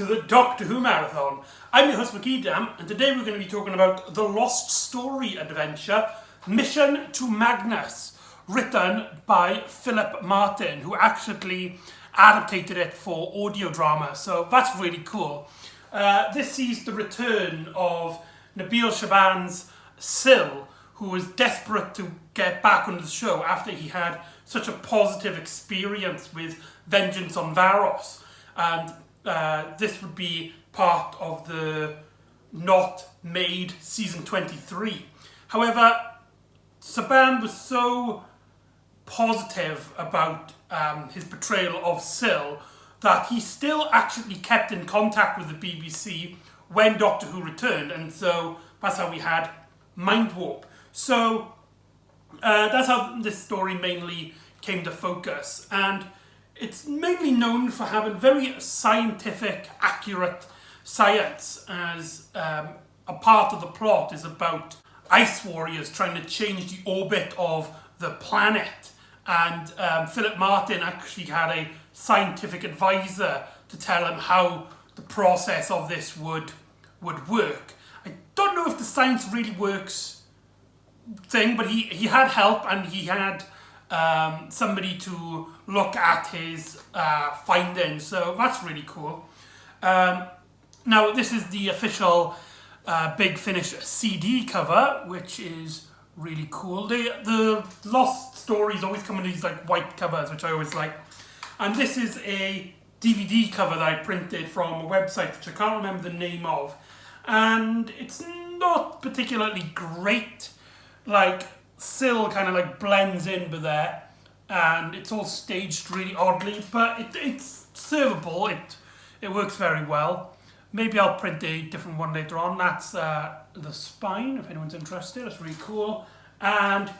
to the Doctor Who Marathon. I'm your host McEdam, and today we're going to be talking about the Lost Story adventure, Mission to Magnus, written by Philip Martin, who actually adapted it for audio drama, so that's really cool. This sees the return of Nabil Shaban's Sil, who was desperate to get back on the show after he had such a positive experience with Vengeance on Varos. And this would be part of the Not Made Season 23. However, Saban was so positive about his portrayal of Sil that he still actually kept in contact with the BBC when Doctor Who returned, and so that's how we had Mind Warp. So that's how this story mainly came to focus, and it's mainly known for having very scientific, accurate science, as a part of the plot is about ice warriors trying to change the orbit of the planet. And Philip Martin actually had a scientific advisor to tell him how the process of this would work. I don't know if the science really works thing, but he had help, and he had somebody to look at his findings, so that's really cool. Now, this is the official Big Finish CD cover, which is really cool. The Lost Stories always come in these like white covers, which I always like. And this is a DVD cover that I printed from a website, which I can't remember the name of. And it's not particularly great. Like, Sil kind of like blends in with there, and it's all staged really oddly, but it's servable. It works very well. Maybe I'll print a different one later on. That's the spine, if anyone's interested. It's really cool. And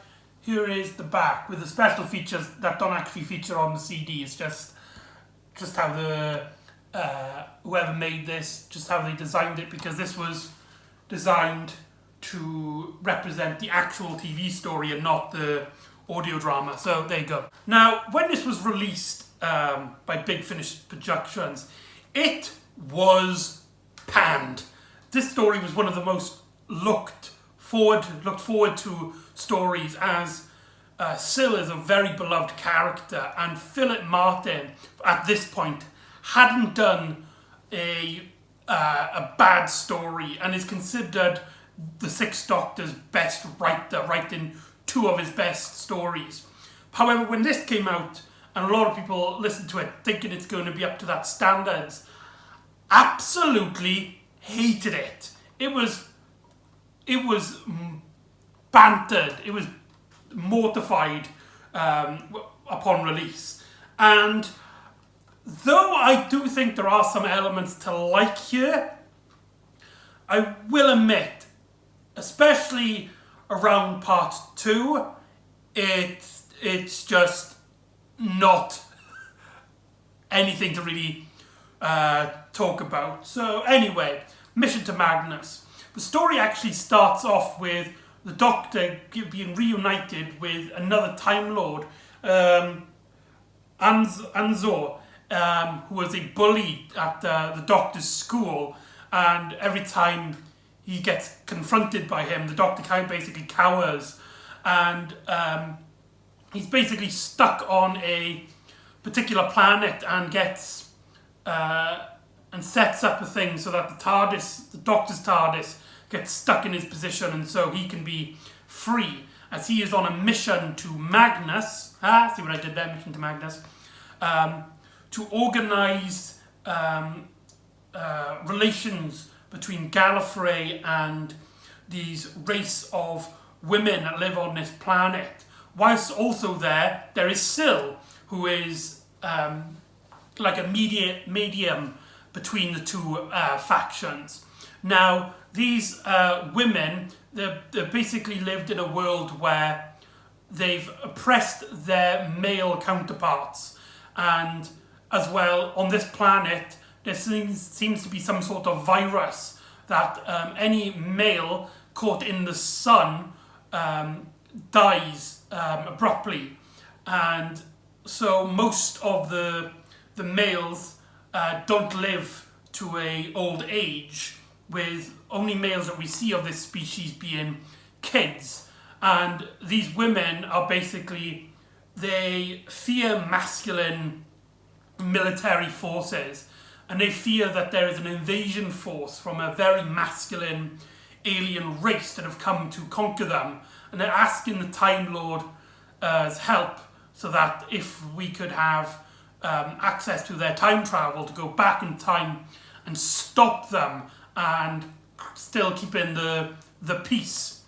here is the back with the special features that don't actually feature on the CD. It's just how the whoever made this, just how they designed it, because this was designed to represent the actual TV story and not the audio drama. So there you go. Now, when this was released by Big Finish Productions, it was panned. This story was one of the most looked forward to stories, as Sil is a very beloved character, and Philip Martin at this point hadn't done a bad story and is considered the Sixth Doctor's best writer, writing two of his best stories. However, when this came out, and a lot of people listened to it thinking it's going to be up to that standards, absolutely hated it. It was bantered. It was mortified upon release. And though I do think there are some elements to like here, I will admit, especially around part 2, it's just not anything to really talk about. So anyway, Mission to Magnus. The story actually starts off with the Doctor being reunited with another Time Lord, Anzor, who was a bully at the Doctor's school, and every time he gets confronted by him, the Doctor kind of basically cowers, and he's basically stuck on a particular planet and gets and sets up a thing so that the Doctor's TARDIS, gets stuck in his position, and so he can be free, as he is on a mission to Magnus. See what I did there? Mission to Magnus. To organise relations between Gallifrey and these race of women that live on this planet. Whilst also there is Sil, who is like a medium between the two factions. Now, these women, they basically lived in a world where they've oppressed their male counterparts, and as well, on this planet, there seems to be some sort of virus that any male caught in the sun dies abruptly, and so most of the males don't live to a old age, with only males that we see of this species being kids. And these women are basically, they fear masculine military forces, and they fear that there is an invasion force from a very masculine alien race that have come to conquer them, and they're asking the Time Lord's help, so that if we could have access to their time travel to go back in time and stop them and still keeping the peace,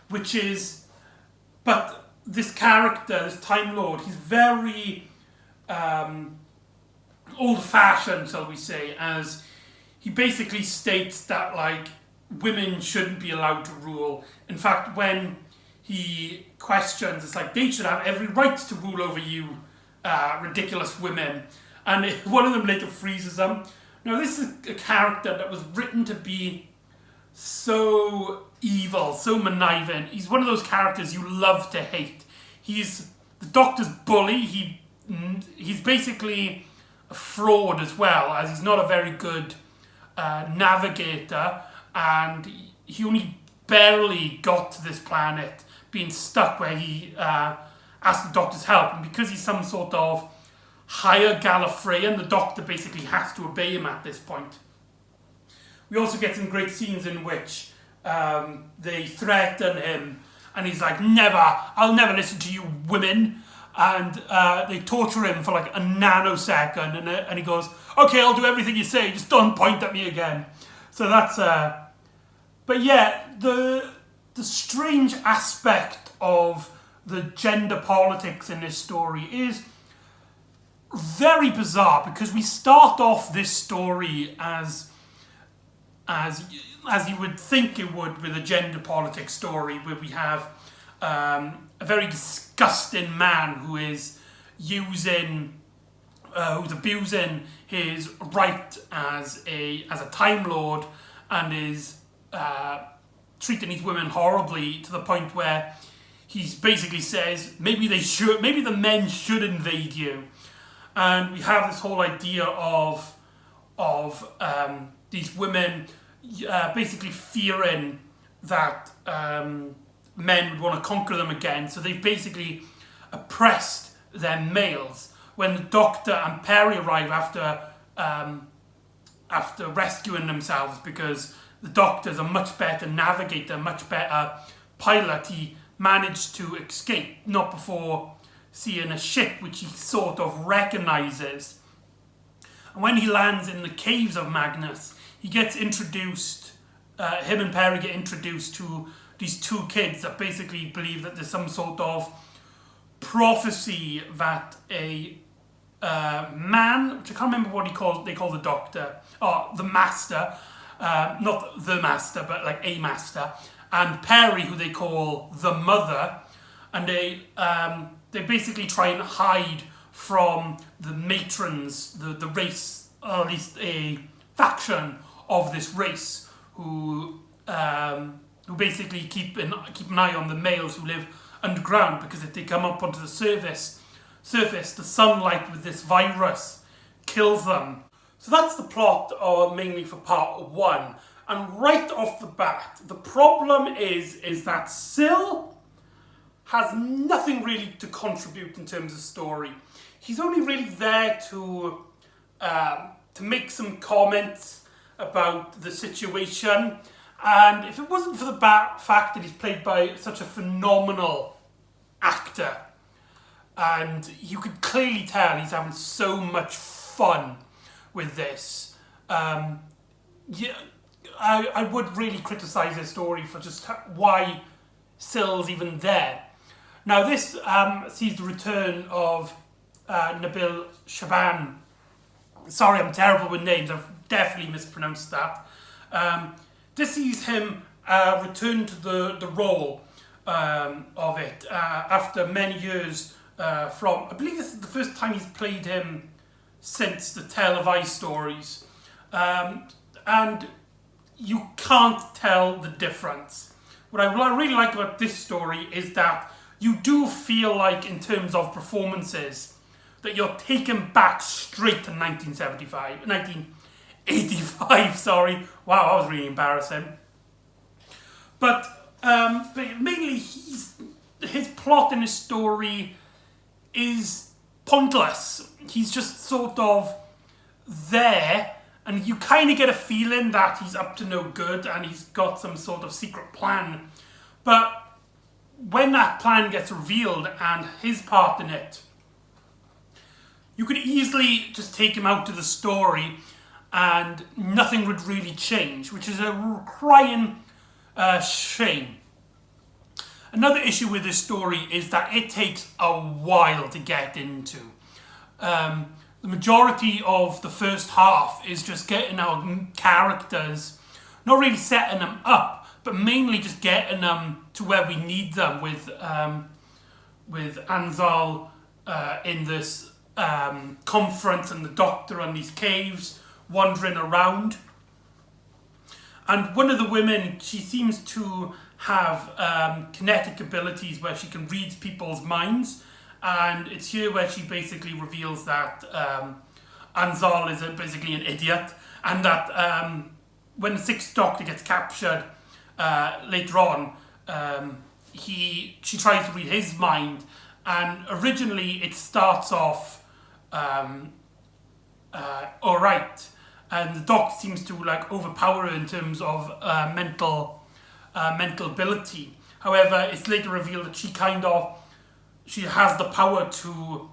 which is, but this character, this Time Lord, he's very old-fashioned, shall we say, as he basically states that, like, women shouldn't be allowed to rule. In fact, when he questions, it's like, they should have every right to rule over you, ridiculous women. And one of them later freezes them. Now, this is a character that was written to be so evil, so conniving. He's one of those characters you love to hate. He's the Doctor's bully. He's basically a fraud as well, as he's not a very good navigator, and he only barely got to this planet, being stuck where he asked the Doctor's help, and because he's some sort of higher Gallifreyan, the Doctor basically has to obey him at this point. We also get some great scenes in which they threaten him, and he's like, I'll never listen to you women. And they torture him for like a nanosecond, and he goes, okay, I'll do everything you say, just don't point at me again. So that's, but yeah, the strange aspect of the gender politics in this story is very bizarre, because we start off this story as you would think it would with a gender politics story, where we have a very disgusting man who is who's abusing his right as a Time Lord, and is treating these women horribly, to the point where he basically says maybe the men should invade you. And we have this whole idea of these women basically fearing that men would want to conquer them again, so they've basically oppressed their males. When the Doctor and Perry arrive after rescuing themselves, because the Doctor's a much better navigator, much better pilot, he managed to escape, not before seeing a ship which he sort of recognises. And when he lands in the caves of Magnus, he gets introduced, him and Perry get introduced to these two kids that basically believe that there's some sort of prophecy that a man, which I can't remember what they call the Doctor, or the Master, not the Master, but like a Master, and Perry, who they call the Mother, and they basically try and hide from the matrons, the race, or at least a faction of this race, who basically keep an eye on the males who live underground, because if they come up onto the surface, the sunlight with this virus kills them. So that's the plot, mainly for part one. And right off the bat, the problem is that Syl has nothing really to contribute in terms of story. He's only really there to make some comments about the situation. And if it wasn't for the fact that he's played by such a phenomenal actor, and you could clearly tell he's having so much fun with this, I would really criticise his story for just why Syl's even there. Now this sees the return of Nabil Shaban. Sorry, I'm terrible with names, I've definitely mispronounced that. This sees him return to the role of it after many years from, I believe this is the first time he's played him since the televised stories. And you can't tell the difference. What I really like about this story is that you do feel like, in terms of performances, that you're taken back straight to 1975, 85, sorry. Wow, that was really embarrassing. But mainly his plot and his story is pointless. He's just sort of there, and you kind of get a feeling that he's up to no good and he's got some sort of secret plan. But when that plan gets revealed and his part in it, you could easily just take him out of the story and nothing would really change, which is a crying shame. Another issue with this story is that it takes a while to get into. The majority of the first half is just getting our characters, not really setting them up, but mainly just getting them to where we need them with Anzal in this conference and the doctor on these caves wandering around. And one of the women, she seems to have kinetic abilities where she can read people's minds, and it's here where she basically reveals that Anzal is basically an idiot, and that when the Sixth Doctor gets captured later on, she tries to read his mind, and originally it starts off alright, and the Doctor seems to like overpower her in terms of mental ability. However, it's later revealed that she has the power to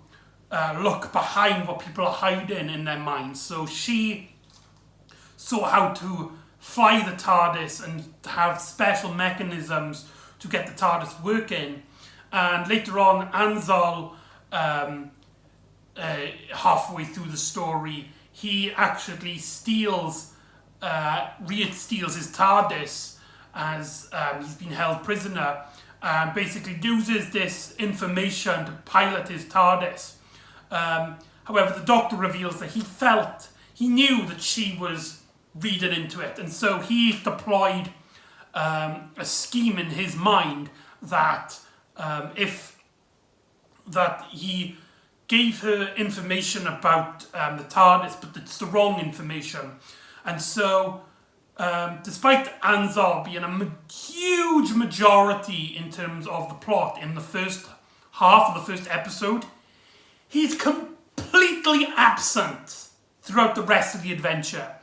look behind what people are hiding in their minds. So she saw how to fly the TARDIS and have special mechanisms to get the TARDIS working. And later on, Anzal, halfway through the story, he actually steals his TARDIS as he's been held prisoner, and basically uses this information to pilot his TARDIS. However, the Doctor reveals that he knew that she was reading into it, and so he deployed a scheme in his mind that he gave her information about the TARDIS, but it's the wrong information. And so, despite Anzal being a huge majority in terms of the plot in the first half of the first episode, he's completely absent throughout the rest of the adventure.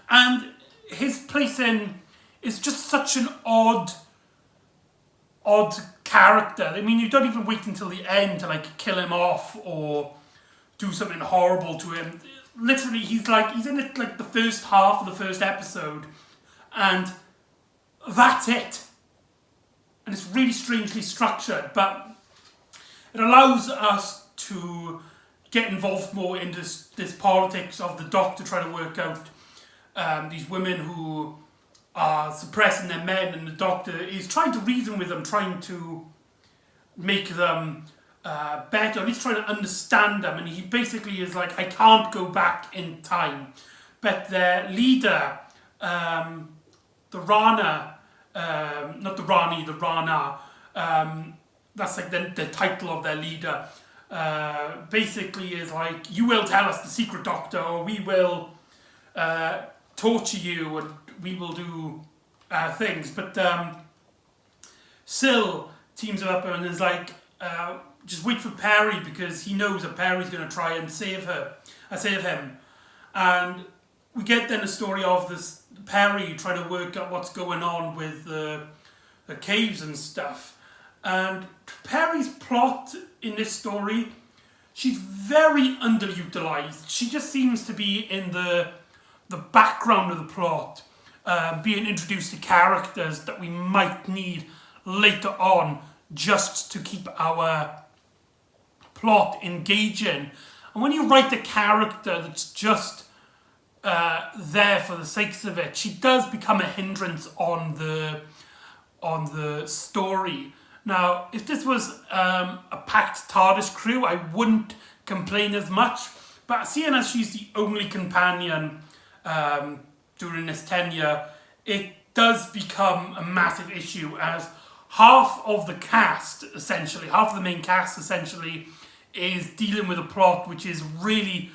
And his placing is just such an odd character. I mean, you don't even wait until the end to like kill him off or do something horrible to him. Literally, he's in it like the first half of the first episode, and that's it. And it's really strangely structured, but it allows us to get involved more in this politics of the Doctor trying to work out these women who are suppressing their men, and the Doctor is trying to reason with them, trying to make them better, at least trying to understand them. And he basically is like, I can't go back in time. But their leader, the Rana, not the Rani, the Rana, that's like the title of their leader, basically is like, you will tell us the secret, Doctor, or we will torture you and we will do things. But Syl teams him up and is like, just wait for Perry, because he knows that Perry's going to try and save him. And we get then a story of this Perry trying to work out what's going on with the caves and stuff. And Perry's plot in this story, she's very underutilized. She just seems to be in the background of the plot, being introduced to characters that we might need later on just to keep our plot engaging. And when you write a character that's just there for the sake of it, she does become a hindrance on the story. Now, if this was a packed TARDIS crew, I wouldn't complain as much. But seeing as she's the only companion during this tenure, it does become a massive issue, as half of the main cast essentially, is dealing with a plot which is really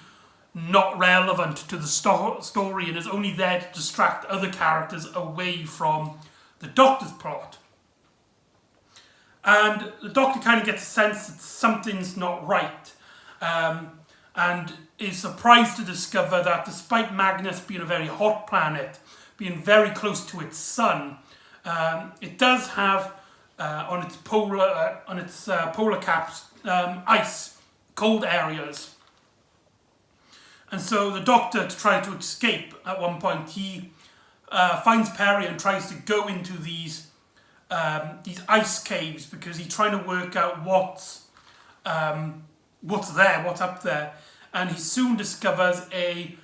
not relevant to the story and is only there to distract other characters away from the Doctor's plot. And the Doctor kind of gets a sense that something's not right, and is surprised to discover that despite Magnus being a very hot planet, being very close to its sun, it does have on its polar caps ice, cold areas. And so the Doctor, to try to escape at one point, he finds Peri and tries to go into these ice caves because he's trying to work out what's up there, and he soon discovers a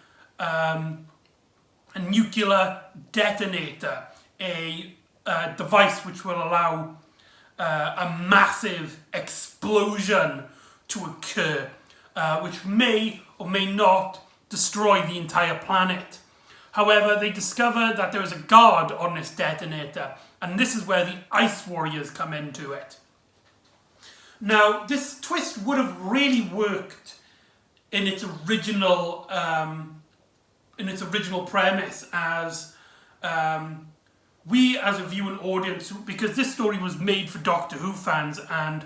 nuclear detonator, a device which will allow a massive explosion to occur, which may or may not destroy the entire planet. However, they discover that there is a guard on this detonator, and this is where the Ice Warriors come into it. Now, this twist would have really worked in its original premise, as we as a viewing audience, because this story was made for Doctor Who fans, and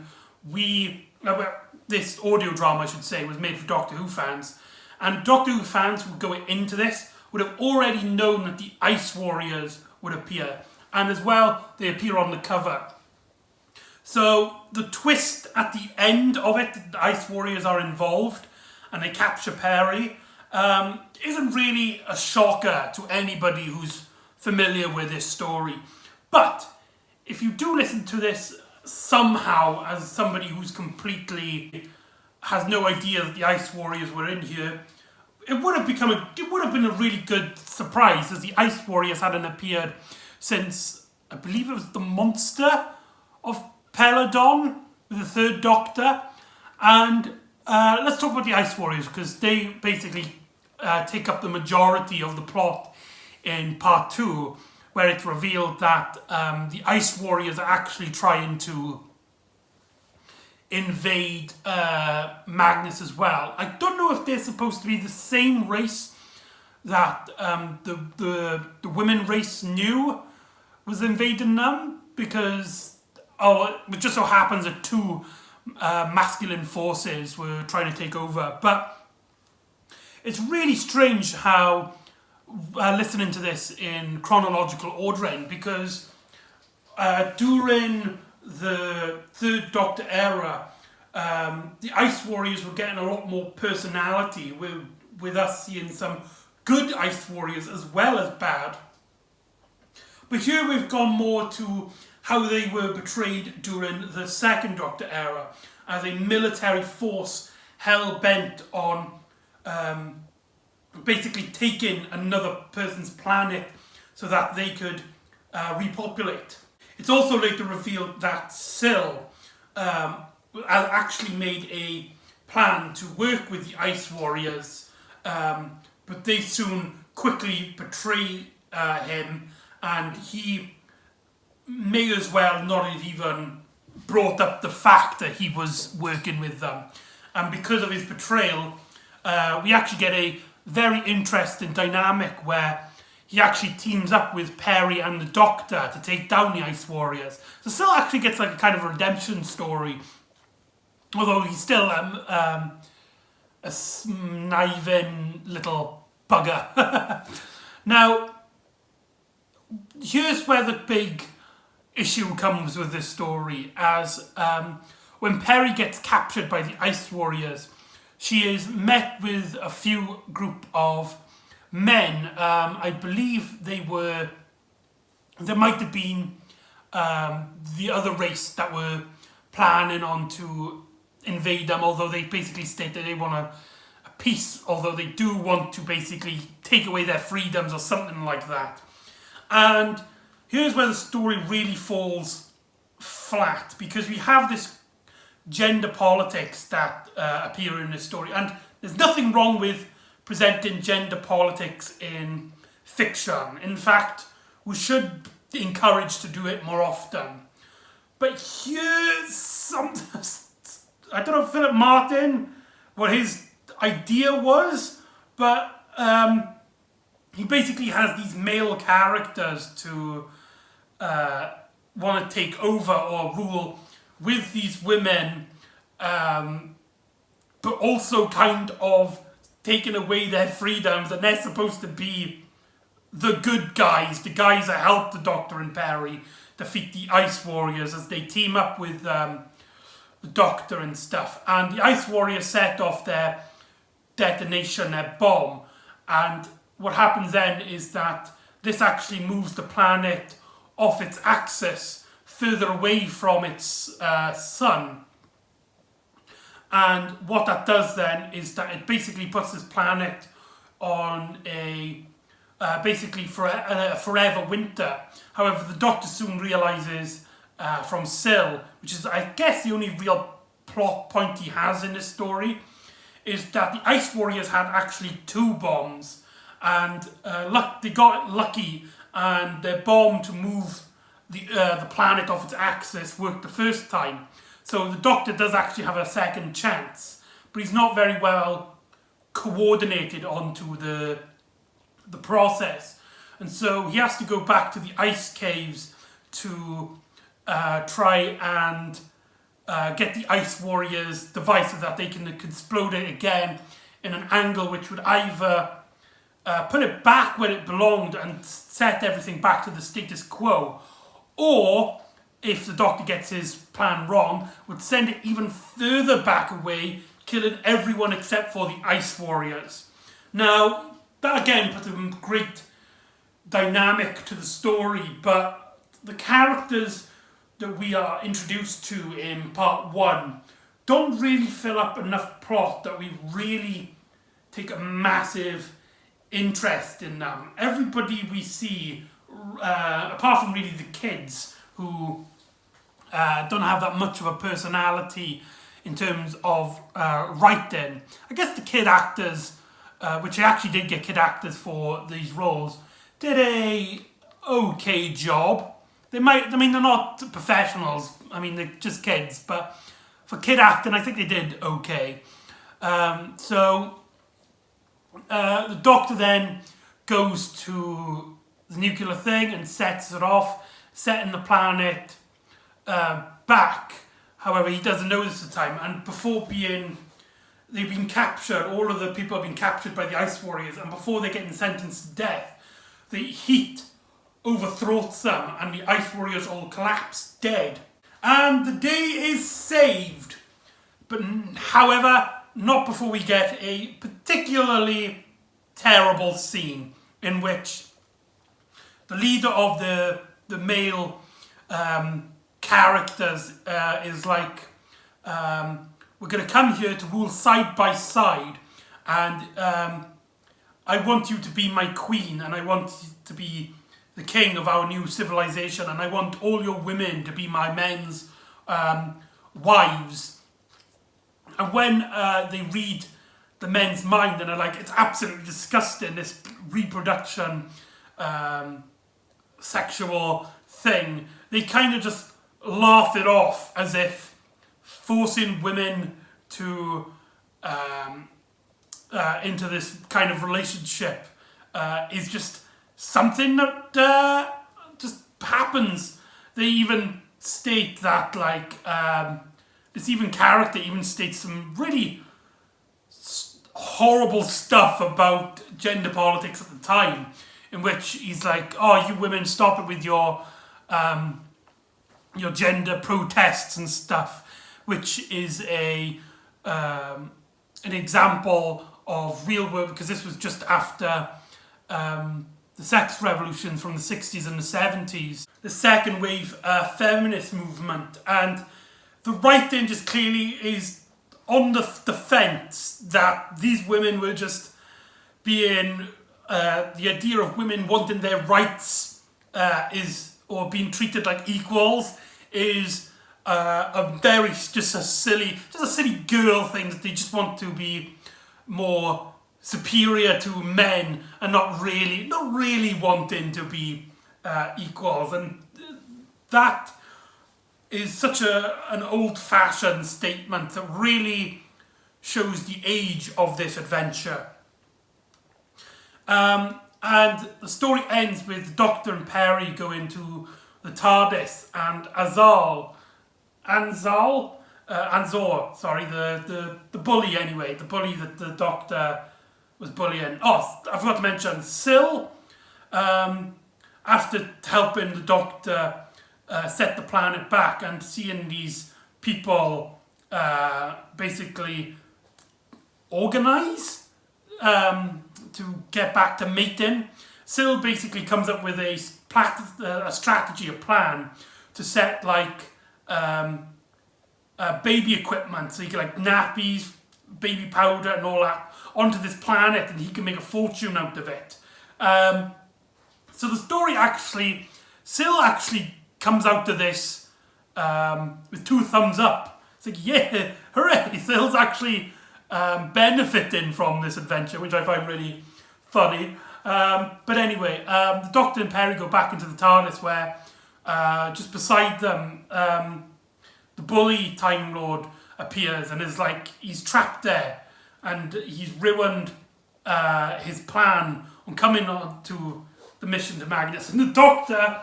this audio drama, I should say, was made for Doctor Who fans, and Doctor Who fans who go into this would have already known that the Ice Warriors would appear, and as well, they appear on the cover. So the twist at the end of it, the Ice Warriors are involved, and they capture Peri, isn't really a shocker to anybody who's familiar with this story. But if you do listen to this somehow as somebody who's completely has no idea that the Ice Warriors were in here, it would have been a really good surprise, as the Ice Warriors hadn't appeared since, I believe it was the Monster of Peladon with the Third Doctor. And let's talk about the Ice Warriors, because they basically take up the majority of the plot in part 2, where it's revealed that the Ice Warriors are actually trying to invade Magnus as well. I don't know if they're supposed to be the same race that the women race knew was invading them, because it just so happens that two masculine forces were trying to take over. But it's really strange how listening to this in chronological ordering, because during the Third Doctor era, the Ice Warriors were getting a lot more personality, with us seeing some good Ice Warriors as well as bad. But here we've gone more to how they were portrayed during the Second Doctor era, as a military force hell-bent on basically taking another person's planet so that they could repopulate. It's also later revealed that Syl actually made a plan to work with the Ice Warriors, but they soon quickly betray him, and he may as well not have even brought up the fact that he was working with them. And because of his betrayal, we actually get a very interesting dynamic where he actually teams up with Peri and the Doctor to take down the Ice Warriors. So Syl actually gets like a kind of a redemption story, although he's still a conniving little bugger. Now, here's where the big issue comes with this story, as when Peri gets captured by the Ice Warriors, she is met with a few group of men. I believe there might have been the other race that were planning on to invade them, although they basically state that they want a peace, although they do want to basically take away their freedoms or something like that. And here's where the story really falls flat, because we have this gender politics that appear in this story, and there's nothing wrong with presenting gender politics in fiction. In fact, we should be encouraged to do it more often. But here's something, I don't know, Philip Martin, what his idea was But he basically has these male characters to want to take over or rule with these women, but also kind of taking away their freedoms, and they're supposed to be the good guys, the guys that help the Doctor and Perry defeat the Ice Warriors as they team up with the Doctor and stuff. And the Ice Warriors set off their detonation, their bomb, and what happens then is that this actually moves the planet off its axis further away from its sun. And what that does then is that it basically puts this planet on a basically for a forever winter. However, the Doctor soon realises from Syl, which is I guess the only real plot point he has in this story, is that the Ice Warriors had actually 2 bombs, and they got lucky, and their bomb to move the planet off its axis worked the first time. So the Doctor does actually have a second chance, but he's not very well coordinated onto the process, and so he has to go back to the ice caves to try and get the Ice Warriors' device so that they can explode it again in an angle which would either put it back where it belonged and set everything back to the status quo, or, if the Doctor gets his plan wrong, would send it even further back away, killing everyone except for the Ice Warriors. Now, that again puts a great dynamic to the story, but the characters that we are introduced to in part 1 don't really fill up enough plot that we really take a massive interest in them. Everybody we see, apart from really the kids, who don't have that much of a personality in terms of writing. I guess the kid actors, which I actually did get kid actors for these roles, did a okay job. They're not professionals, they're just kids, but for kid acting, I think they did okay. So the Doctor then goes to the nuclear thing and sets it off, setting the planet back. However, he doesn't know this at the time, and they've been captured, all of the people have been captured by the Ice Warriors, and before they're getting sentenced to death, the heat overthrows them, and the Ice Warriors all collapse dead. And the day is saved. But however, not before we get a particularly terrible scene in which the leader of the male characters is like, we're going to come here to rule side by side, and I want you to be my queen, and I want you to be the king of our new civilization, and I want all your women to be my men's wives. And when they read the men's mind and are like, it's absolutely disgusting, this reproduction sexual thing, they kind of just laugh it off as if forcing women to into this kind of relationship is just something that just happens. They even state that, like, this character even states some really horrible stuff about gender politics at the time, in which he's like, oh, you women, stop it with your gender protests and stuff, which is an example of real world, because this was just after the sex revolutions from the 60s and the 70s, the second wave feminist movement, and the writing just clearly is on the fence that these women were just being, the idea of women wanting their rights or being treated like equals is just a silly girl thing, that they just want to be more superior to men and not really wanting to be equals. And that is such an old-fashioned statement that really shows the age of this adventure. And the story ends with Doctor and Perry going to the TARDIS, and Anzor, sorry, the bully anyway, the bully that the Doctor was bullying. Oh, I forgot to mention, Syl, after helping the Doctor set the planet back and seeing these people basically organise to get back to mating, Syl basically comes up with a strategy, a plan to set like baby equipment, so you can like nappies, baby powder and all that onto this planet, and he can make a fortune out of it. So the story actually, Syl actually comes out of this with 2 thumbs up. It's like, yeah, hooray, Syl's actually benefiting from this adventure, which I find really funny. But anyway, the Doctor and Perry go back into the TARDIS, where just beside them, the bully Time Lord appears and is like, he's trapped there, and he's ruined his plan on coming on to the mission to Magnus. And the Doctor,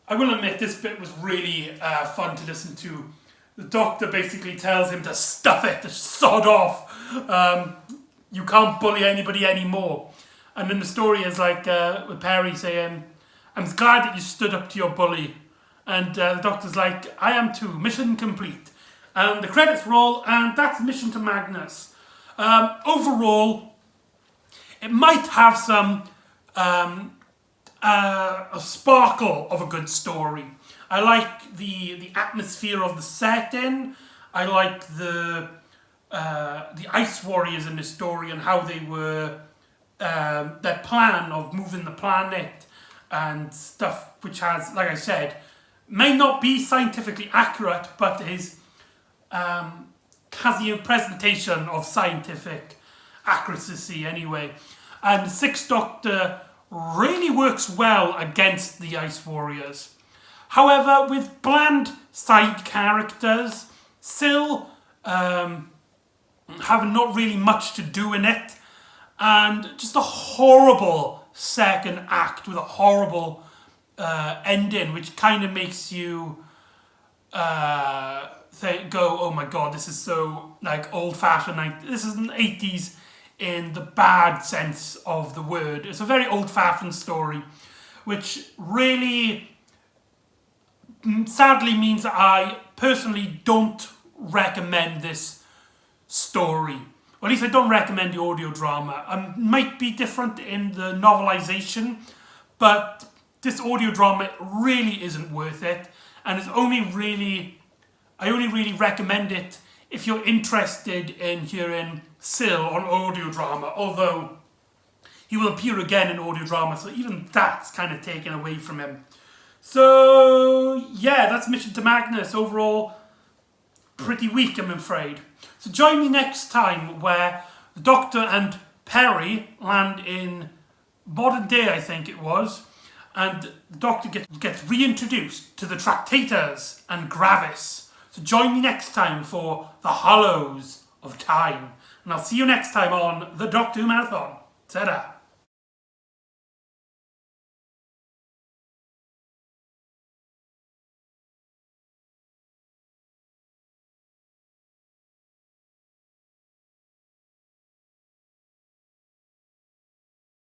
I will admit, this bit was really fun to listen to. The Doctor basically tells him to stuff it, to sod off. You can't bully anybody anymore. And then the story is like with Perry saying, I'm glad that you stood up to your bully. And the Doctor's like, I am too. Mission complete. And the credits roll, and that's Mission to Magnus. Overall, it might have some a sparkle of a good story. I like the atmosphere of the setting. I like the Ice Warriors in the story and how they were, their plan of moving the planet and stuff, which has, like I said, may not be scientifically accurate, but is has the presentation of scientific accuracy anyway. And the Sixth Doctor really works well against the Ice Warriors. However, with bland side characters, Syl having not really much to do in it, and just a horrible second act with a horrible ending, which kind of makes you go, oh my god, this is so like old-fashioned. Like, this is an 80s in the bad sense of the word. It's a very old-fashioned story, which really sadly means that I personally don't recommend this story. Or at least I don't recommend the audio drama. Might be different in the novelization, but this audio drama really isn't worth it, and it's only really, I only really recommend it if you're interested in hearing Syl on audio drama, although he will appear again in audio drama, so even that's kind of taken away from him. So yeah, that's Mission to Magnus. Overall, pretty weak, I'm afraid. So join me next time where the Doctor and Perry land in modern day, I think it was, and the Doctor gets reintroduced to the Tractators and Gravis. So join me next time for the Hollows of Time. And I'll see you next time on the Doctor Who Marathon. Ta-da!